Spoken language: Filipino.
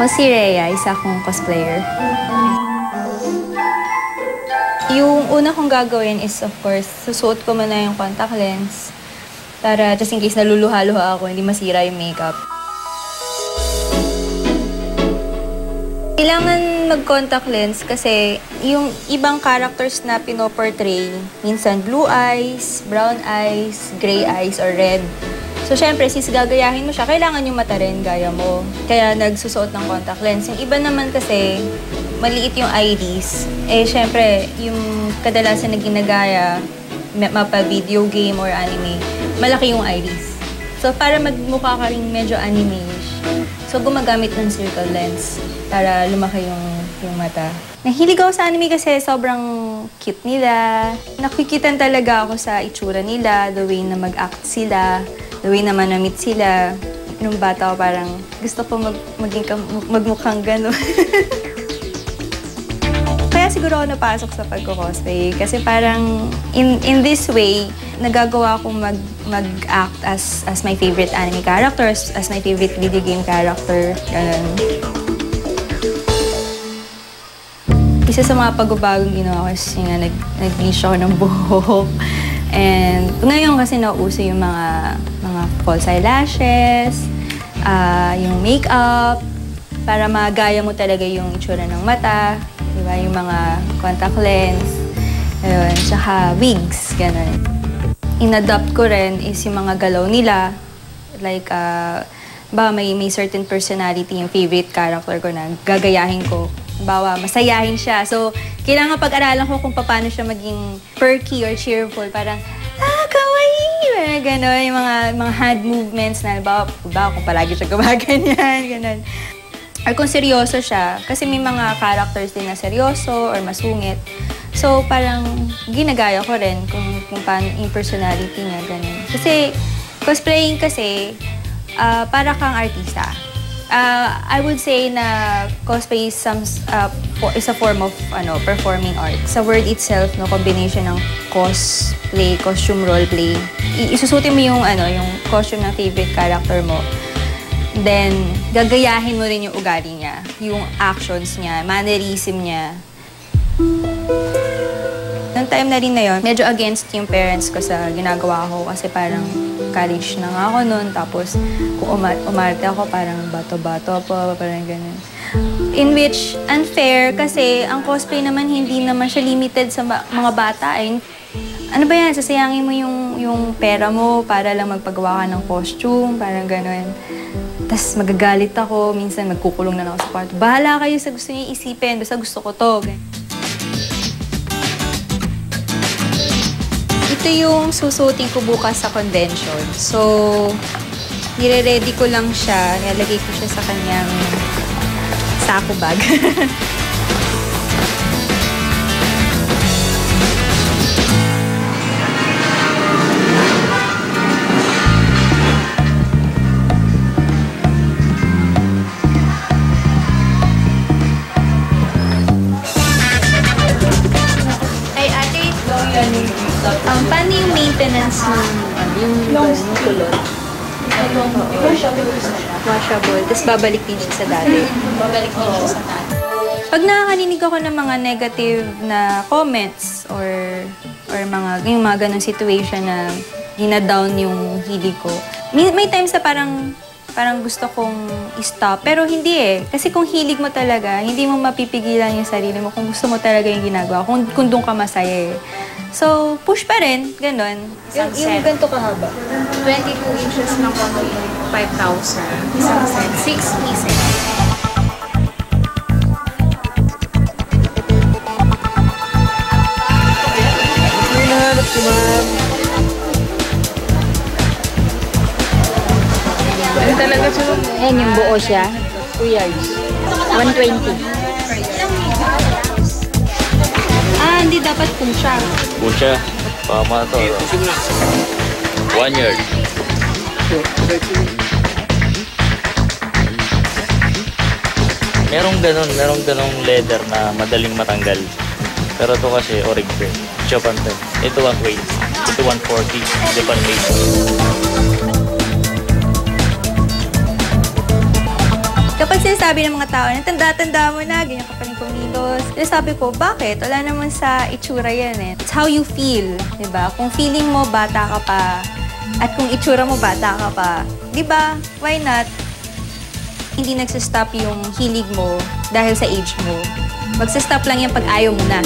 Ako si Rhea, isa akong cosplayer. Yung una kong gagawin is, of course, susuot ko muna yung contact lens para just in case naluluha-luha ako, hindi masira yung makeup. Kailangan mag-contact lens kasi yung ibang characters na pinoportray, minsan blue eyes, brown eyes, gray eyes, or red. So, syempre, since gagayahin mo siya, kailangan yung mata rin, gaya mo. Kaya nagsusuot ng contact lens. Yung iba naman kasi, maliit yung IDs. Eh, syempre, yung kadalasan na ginagaya, mapa-video game or anime, malaki yung IDs. So, para magmukha ka rin medyo anime-ish. So, gumagamit ng circle lens para lumaki yung mata. Nahilig ako sa anime kasi sobrang cute nila. Nakikitan talaga ako sa itsura nila, the way na mag-act sila, the way na manamit sila. Nung bata ko parang gusto ko magmukhang gano'n. Kaya siguro ako napasok sa pagko-cosplay kasi parang in this way, nagagawa akong mag-act as my favorite anime character, as my favorite video game character. Ganun. Isa sa mga pagbabagong ginawa ko is yung nag-bleach ako ng buhok. And ngayon kasi nauso yung mga false eyelashes, yung makeup, para magaya mo talaga yung itsura ng mata, diba? Yung mga contact lens, ayun, tsaka wigs, gano'n. In-adapt ko rin is yung mga galaw nila, like, may certain personality yung favorite character ko na gagayahin ko. Bawa, masayahin siya. So, kailangan pag-aralan ko kung paano siya maging perky or cheerful. Parang, kawaii! Gano'n, yung mga hand movements na, bawa kung palagi siya gumaganyan, gano'n. Or kung seryoso siya, kasi may mga characters din na seryoso or masungit. So, parang ginagaya ko rin kung paano yung personality niya, gano'n. Kasi, cosplaying kasi, para kang artista. I would say na cosplay is a form of performing art. Sa word itself, no, combination ng cosplay, costume roleplay. Isusutin mo yung costume ng favorite character mo. Then, gagayahin mo rin yung ugali niya, yung actions niya, mannerism niya. Noong time na rin na yun, medyo against yung parents ko sa ginagawa ko kasi parang college na nga ako noon. Tapos, kung umarte ako, parang bato-bato po, parang ganun. In which, unfair kasi ang cosplay naman hindi naman siya limited sa mga bata. Ano ba yan? Sasayangin mo yung pera mo para lang magpagawa ka ng costume, parang ganun. Tapos magagalit ako, minsan magkukulong na ako sa kwarto. Bahala kayo sa gusto niyo isipin, basta gusto ko to. Ito yung susuotin ko bukas sa convention. So, nire-ready ko lang siya. Nilalagay ko siya sa kanyang sako bag. Paano yung maintenance ng kulot? Washable. Tapos babalik din siya sa dati. Pag nakakarinig ako ng mga negative na comments or yung mga ganong situation na dinadown yung hilig ko, may times na parang gusto kong i-stop. Pero hindi eh. Kasi kung hilig mo talaga, hindi mo mapipigilan yung sarili mo kung gusto mo talaga yung ginagawa, kung doon ka masaya eh. So, push pa rin, gano'n. Yung ganito kahaba? 22 inches lang po yung 5,000. Isang set, 6 pieces. Hinahanap ko, ma'am. Ano talaga siya? Ayan yung buo siya. 2 yards. 120. Hindi dapat punsya. Punsya? Pama to. 1 yard. Merong ganong leather na madaling matanggal. Pero ito kasi origin. Japan ito. Ito 120. Ito 140. Japan made. Kapag sinasabi sinasabi ng mga tao na tanda-tanda mo na, ganyan ka pa rin kumilos. Kaya sabi ko, bakit? Wala naman sa itsura yan eh. It's how you feel, di ba? Kung feeling mo bata ka pa, at kung itsura mo bata ka pa, di ba? Why not? Hindi nagsistop yung hilig mo dahil sa age mo. Magsistop lang yan pag ayaw mo na.